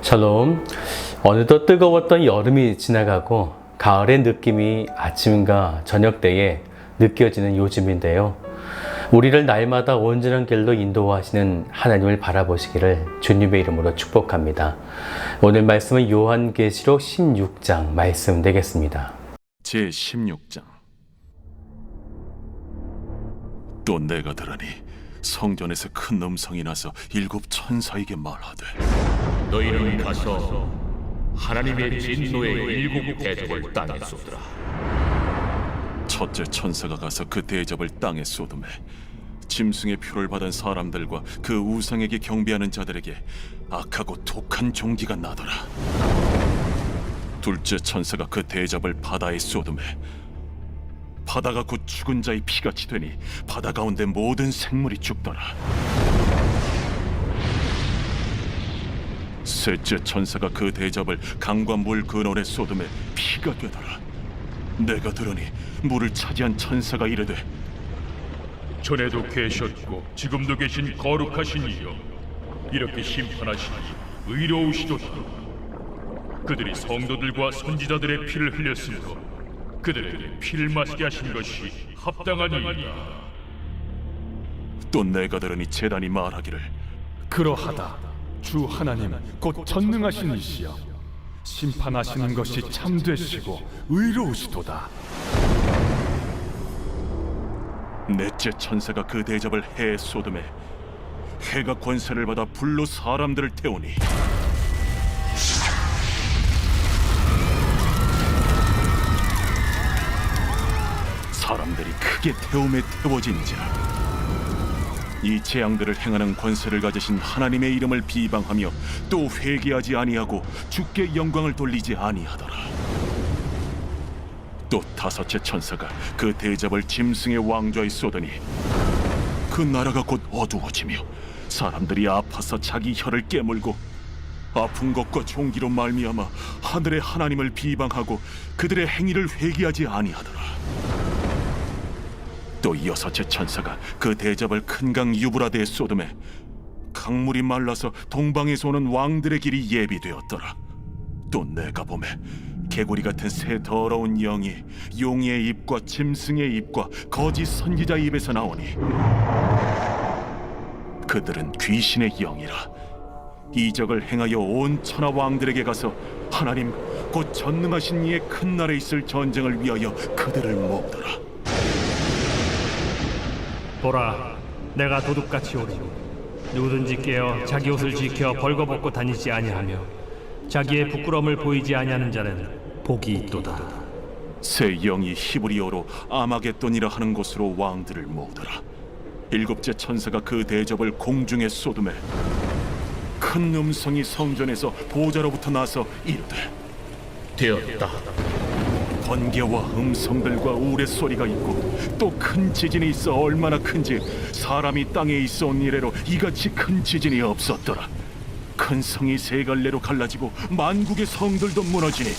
샬롬. 어느덧 뜨거웠던 여름이 지나가고 가을의 느낌이 아침과 저녁 때에 느껴지는 요즘인데요. 우리를 날마다 온전한 길로 인도하시는 하나님을 바라보시기를 주님의 이름으로 축복합니다. 오늘 말씀은 요한계시록 16장 말씀 되겠습니다. 제 16장. 또 내가 들으니 성전에서 큰 음성이 나서 일곱 천사에게 말하되, 너희는 가서 하나님의 진노의 일곱 대접을 땅에 쏟으라. 첫째 천사가 가서 그 대접을 땅에 쏟음에 짐승의 표를 받은 사람들과 그 우상에게 경배하는 자들에게 악하고 독한 종기가 나더라. 둘째 천사가 그 대접을 바다에 쏟음에 바다가 곧 죽은 자의 피같이 되니 바다 가운데 모든 생물이 죽더라. 셋째 천사가 그 대접을 강과 물 근원에 쏟음에 피가 되더라. 내가 들으니 물을 차지한 천사가 이르되, 전에도 계셨고 지금도 계신 거룩하신 이여, 이렇게 심판하시니 의로우시도다. 그들이 성도들과 선지자들의 피를 흘렸으므로 그들에게 피를 마시게 하신 것이 합당하니이다. 또 내가 들으니 제단이 말하기를, 그러하다. 주 하나님 곧 전능하신 이시여, 심판하시는 것이 참되시고 의로우시도다. 넷째 천사가 그 대접을 해에 쏟음에 해가 권세를 받아 불로 사람들을 태우니 사람들이 크게 태움에 태워진지라. 이 재앙들을 행하는 권세를 가지신 하나님의 이름을 비방하며 또 회개하지 아니하고 주께 영광을 돌리지 아니하더라. 또 다섯째 천사가 그 대접을 짐승의 왕좌에 쏟으니 그 나라가 곧 어두워지며 사람들이 아파서 자기 혀를 깨물고 아픈 것과 종기로 말미암아 하늘의 하나님을 비방하고 그들의 행위를 회개하지 아니하더라. 또 여섯째 천사가 그 대접을 큰 강 유브라데에 쏟음에 강물이 말라서 동방에서 오는 왕들의 길이 예비되었더라. 또 내가 보매 개구리 같은 새 더러운 영이 용의 입과 짐승의 입과 거짓 선지자의 입에서 나오니 그들은 귀신의 영이라. 이적을 행하여 온 천하 왕들에게 가서 하나님 곧 전능하신 이의 큰 날에 있을 전쟁을 위하여 그들을 모으더라. 보라, 내가 도둑같이 오리니 누구든지 깨어 자기 옷을 지켜 벌거벗고 다니지 아니하며 자기의 부끄러움을 보이지 아니하는 자는 복이 있도다. 새 영이 히브리어로 아마겟돈이라 하는 곳으로 왕들을 모으더라. 일곱째 천사가 그 대접을 공중에 쏟음에 큰 음성이 성전에서 보좌로부터 나서 이르되, 되었다. 번개와 음성들과 우레소리가 있고 또 큰 지진이 있어 얼마나 큰지 사람이 땅에 있어 온 이래로 이같이 큰 지진이 없었더라. 큰 성이 세 갈래로 갈라지고 만국의 성들도 무너지니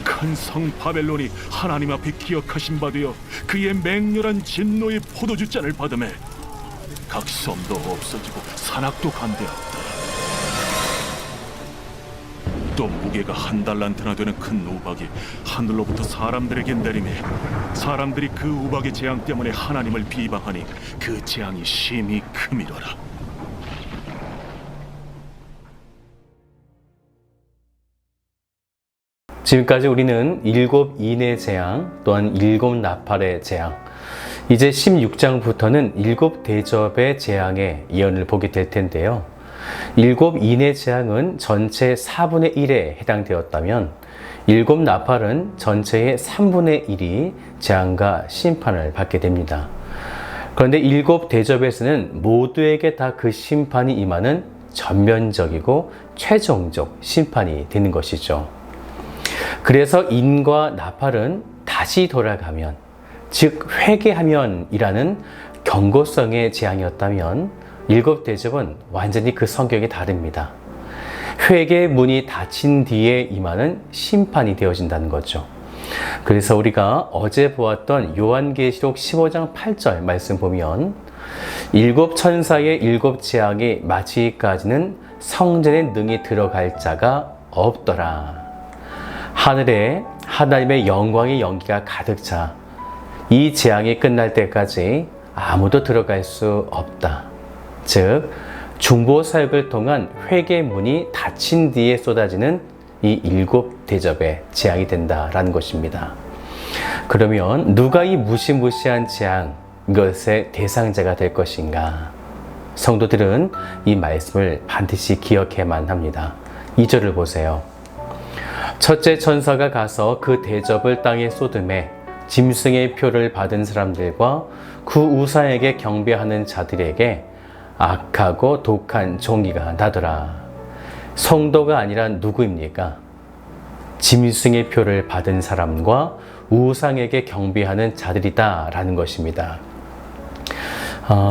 큰 성 바벨론이 하나님 앞에 기억하신 바 되어 그의 맹렬한 진노의 포도주잔을 받음에 각 섬도 없어지고 산악도 간대었다. 또 무게가 한 달란트나 되는 큰 우박이 하늘로부터 사람들에게 내리매 사람들이 그 우박의 재앙 때문에 하나님을 비방하니 그 재앙이 심히 크미러라. 지금까지 우리는 일곱 인의 재앙 또한 일곱 나팔의 재앙, 이제 16장부터는 일곱 대접의 재앙의 예언을 보게 될 텐데요. 일곱 인의 재앙은 전체 4분의 1에 해당되었다면 일곱 나팔은 전체의 3분의 1이 재앙과 심판을 받게 됩니다. 그런데 일곱 대접에서는 모두에게 다 그 심판이 임하는 전면적이고 최종적 심판이 되는 것이죠. 그래서 인과 나팔은 다시 돌아가면, 즉 회개하면이라는 경고성의 재앙이었다면 일곱 대접은 완전히 그 성격이 다릅니다. 회개의 문이 닫힌 뒤에 임하는 심판이 되어진다는 거죠. 그래서 우리가 어제 보았던 요한계시록 15장 8절 말씀 보면 일곱 천사의 일곱 재앙이 마치기까지는 성전에 능히 들어갈 자가 없더라. 하늘에 하나님의 영광의 연기가 가득 차 이 재앙이 끝날 때까지 아무도 들어갈 수 없다. 즉 중보 사역을 통한 회개 문이 닫힌 뒤에 쏟아지는 이 일곱 대접의 재앙이 된다라는 것입니다. 그러면 누가 이 무시무시한 재앙, 이것의 대상자가 될 것인가? 성도들은 이 말씀을 반드시 기억해야만 합니다. 2절을 보세요. 첫째 천사가 가서 그 대접을 땅에 쏟음에 짐승의 표를 받은 사람들과 그 우상에게 경배하는 자들에게 악하고 독한 종기가 나더라. 성도가 아니라 누구입니까? 짐승의 표를 받은 사람과 우상에게 경배하는 자들이다 라는 것입니다.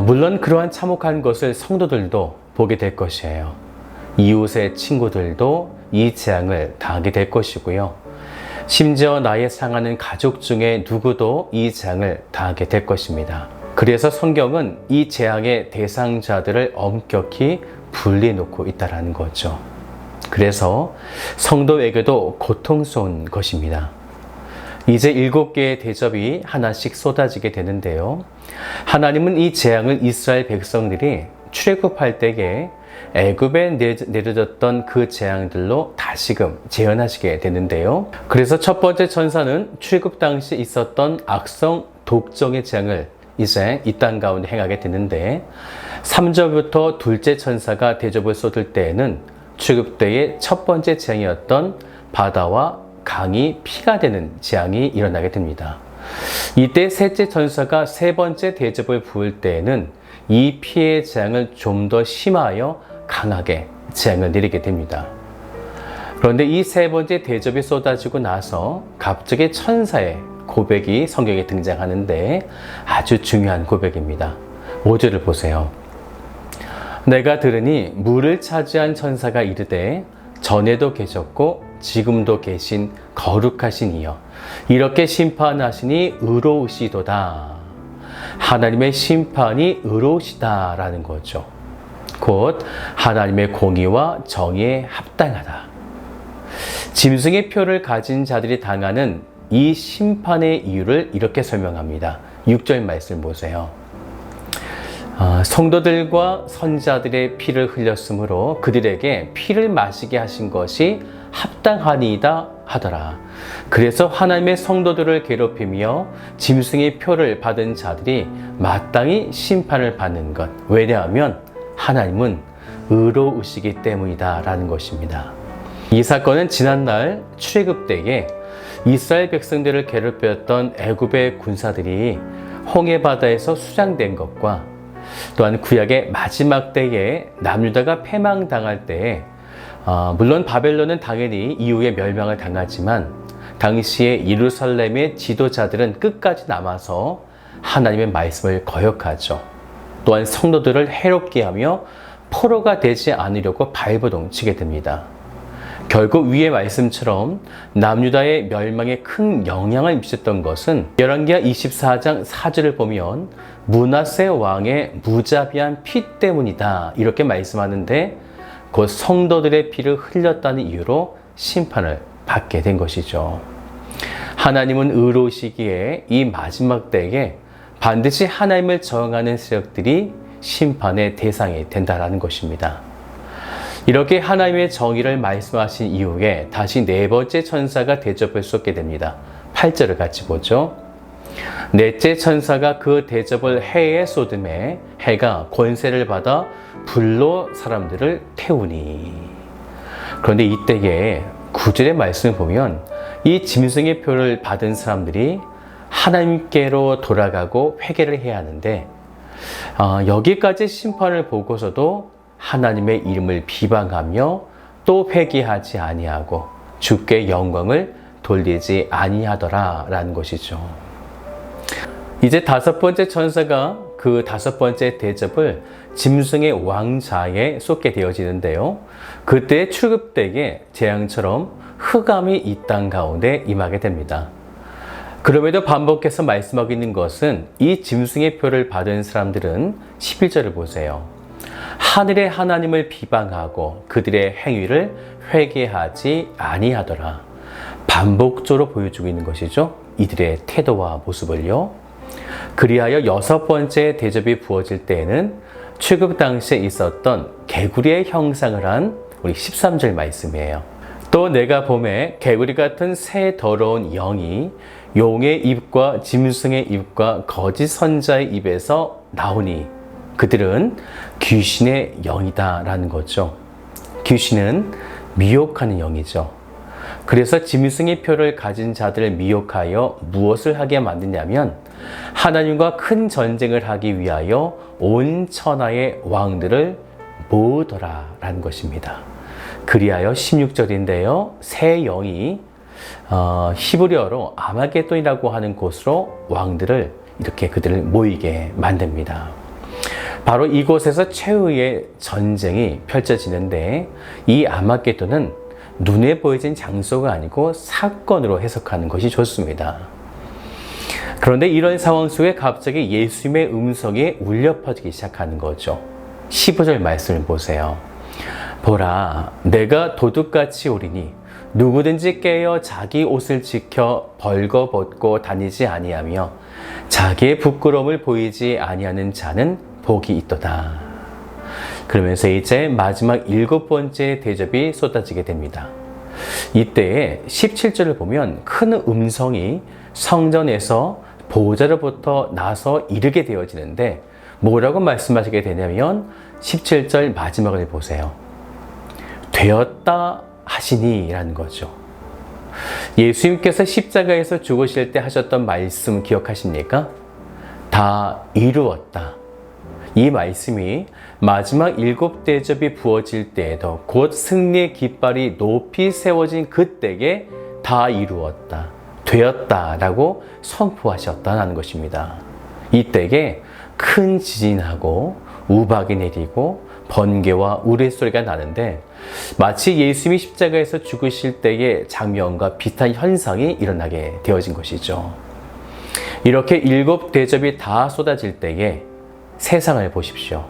물론 그러한 참혹한 것을 성도들도 보게 될 것이에요. 이웃의 친구들도 이 재앙을 당하게 될 것이고요. 심지어 나의 사랑하는 가족 중에 누구도 이 재앙을 당하게 될 것입니다. 그래서 성경은 이 재앙의 대상자들을 엄격히 분리해놓고 있다는 거죠. 그래서 성도에게도 고통스러운 것입니다. 이제 7개의 대접이 하나씩 쏟아지게 되는데요. 하나님은 이 재앙을 이스라엘 백성들이 출애굽할 때에 애굽에 내려졌던 그 재앙들로 다시금 재현하시게 되는데요. 그래서 첫 번째 천사는 출애굽 당시 있었던 악성 독정의 재앙을 이제 이 땅 가운데 행하게 되는데 3절부터 둘째 천사가 대접을 쏟을 때에는 출애굽 때의 첫 번째 재앙이었던 바다와 강이 피가 되는 재앙이 일어나게 됩니다. 이때 셋째 천사가 세 번째 대접을 부을 때에는 이 피의 재앙을 좀 더 심하여 강하게 재앙을 내리게 됩니다. 그런데 이 세 번째 대접이 쏟아지고 나서 갑자기 천사의 고백이 성경에 등장하는데 아주 중요한 고백입니다. 5절을 보세요. 내가 들으니 물을 차지한 천사가 이르되 전에도 계셨고 지금도 계신 거룩하신 이여 이렇게 심판하시니 의로우시도다. 하나님의 심판이 의로우시다라는 거죠. 곧 하나님의 공의와 정의에 합당하다. 짐승의 표를 가진 자들이 당하는 이 심판의 이유를 이렇게 설명합니다. 6절 말씀 보세요. 성도들과 선자들의 피를 흘렸으므로 그들에게 피를 마시게 하신 것이 합당하니이다 하더라. 그래서 하나님의 성도들을 괴롭히며 짐승의 표를 받은 자들이 마땅히 심판을 받는 것. 왜냐하면 하나님은 의로우시기 때문이다 라는 것입니다. 이 사건은 지난날 출애굽 때에 이스라엘 백성들을 괴롭혔던 애굽의 군사들이 홍해 바다에서 수장된 것과 또한 구약의 마지막 때에 남유다가 패망당할 때에 물론 바벨론은 당연히 이후에 멸망을 당하지만 당시에 예루살렘의 지도자들은 끝까지 남아서 하나님의 말씀을 거역하죠. 또한 성도들을 해롭게 하며 포로가 되지 않으려고 발버둥 치게 됩니다. 결국 위의 말씀처럼 남유다의 멸망에 큰 영향을 미쳤던 것은 열왕기하 24장 4절을 보면 므낫세 왕의 무자비한 피 때문이다 이렇게 말씀하는데 곧 성도들의 피를 흘렸다는 이유로 심판을 받게 된 것이죠. 하나님은 의로우시기에 이 마지막 때에 반드시 하나님을 저항하는 세력들이 심판의 대상이 된다는 것입니다. 이렇게 하나님의 정의를 말씀하신 이후에 다시 네 번째 천사가 대접을 쏟게 됩니다. 8절을 같이 보죠. 넷째 천사가 그 대접을 해에 쏟음에 해가 권세를 받아 불로 사람들을 태우니. 그런데 이때에 9절의 말씀을 보면 이 짐승의 표를 받은 사람들이 하나님께로 돌아가고 회개를 해야 하는데 여기까지 심판을 보고서도 하나님의 이름을 비방하며 또 회개하지 아니하고 주께 영광을 돌리지 아니하더라 라는 것이죠. 이제 다섯 번째 천사가 그 다섯 번째 대접을 짐승의 왕자에 쏟게 되어지는데요. 그때 출애굽 때에 재앙처럼 흑암이 이 땅 가운데 임하게 됩니다. 그럼에도 반복해서 말씀하고 있는 것은 이 짐승의 표를 받은 사람들은 11절을 보세요. 하늘의 하나님을 비방하고 그들의 행위를 회개하지 아니하더라. 반복적으로 보여주고 있는 것이죠. 이들의 태도와 모습을요. 그리하여 6번째 대접이 부어질 때에는 출국 당시에 있었던 개구리의 형상을 한 우리 13절 말씀이에요. 또 내가 보매 개구리 같은 새 더러운 영이 용의 입과 짐승의 입과 거짓 선자의 입에서 나오니 그들은 귀신의 영이다 라는 거죠. 귀신은 미혹하는 영이죠. 그래서 짐승의 표를 가진 자들을 미혹하여 무엇을 하게 만드냐면 하나님과 큰 전쟁을 하기 위하여 온 천하의 왕들을 모으더라 라는 것입니다. 그리하여 16절인데요. 새 영이 히브리어로 아마겟돈이라고 하는 곳으로 왕들을 이렇게 그들을 모이게 만듭니다. 바로 이곳에서 최후의 전쟁이 펼쳐지는데 이 아마겟돈은 눈에 보이진 장소가 아니고 사건으로 해석하는 것이 좋습니다. 그런데 이런 상황 속에 갑자기 예수님의 음성이 울려 퍼지기 시작하는 거죠. 15절 말씀을 보세요. 보라, 내가 도둑같이 오리니 누구든지 깨어 자기 옷을 지켜 벌거벗고 다니지 아니하며 자기의 부끄러움을 보이지 아니하는 자는 복이 있도다. 그러면서 이제 마지막 7번째 대접이 쏟아지게 됩니다. 이때에 17절을 보면 큰 음성이 성전에서 보호자로부터 나서 이르게 되어지는데 뭐라고 말씀하시게 되냐면 17절 마지막을 보세요. 되었다 하시니 라는 거죠. 예수님께서 십자가에서 죽으실 때 하셨던 말씀 기억하십니까? 다 이루었다. 이 말씀이 마지막 7대접이 부어질 때에도 곧 승리의 깃발이 높이 세워진 그때에 다 이루었다, 되었다 라고 선포하셨다는 것입니다. 이때에 큰 지진하고 우박이 내리고 번개와 우레소리가 나는데 마치 예수님이 십자가에서 죽으실 때의 장면과 비슷한 현상이 일어나게 되어진 것이죠. 이렇게 7대접이 다 쏟아질 때에 세상을 보십시오.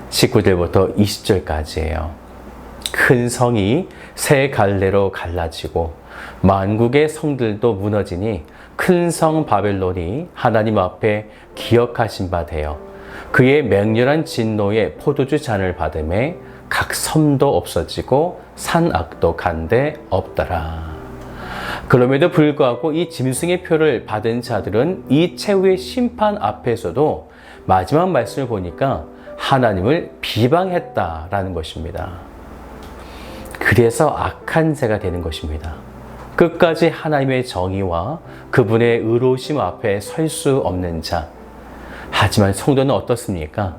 19절부터 20절까지예요. 큰 성이 세 갈래로 갈라지고 만국의 성들도 무너지니 큰 성 바벨론이 하나님 앞에 기억하신 바 되어 그의 맹렬한 진노의 포도주 잔을 받음에 각 섬도 없어지고 산악도 간데 없더라. 그럼에도 불구하고 이 짐승의 표를 받은 자들은 이 최후의 심판 앞에서도 마지막 말씀을 보니까 하나님을 비방했다라는 것입니다. 그래서 악한 자가 되는 것입니다. 끝까지 하나님의 정의와 그분의 의로우심 앞에 설 수 없는 자. 하지만 성도는 어떻습니까?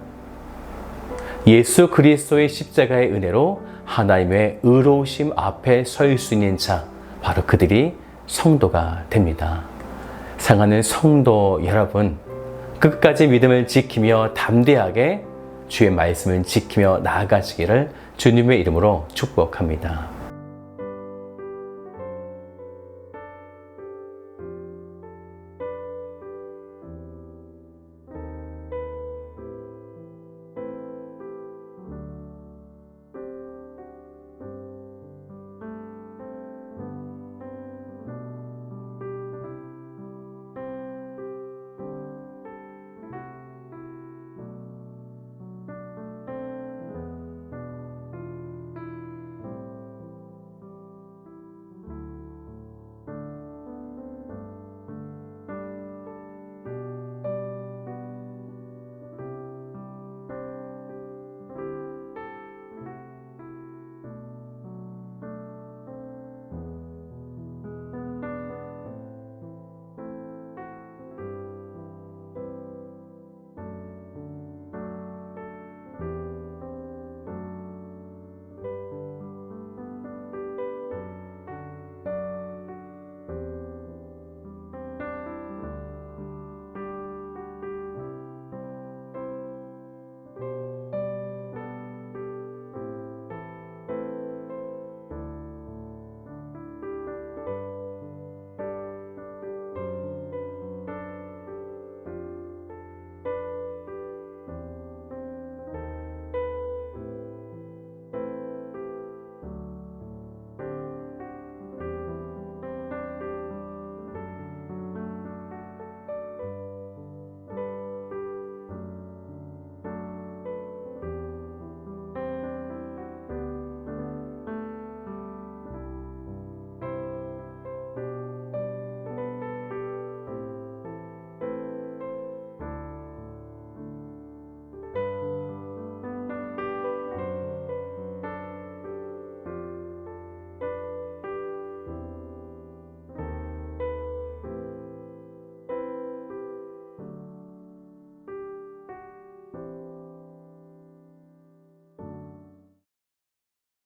예수 그리스도의 십자가의 은혜로 하나님의 의로우심 앞에 설 수 있는 자, 바로 그들이 성도가 됩니다. 사랑하는 성도 여러분, 끝까지 믿음을 지키며 담대하게 주의 말씀을 지키며 나아가시기를 주님의 이름으로 축복합니다.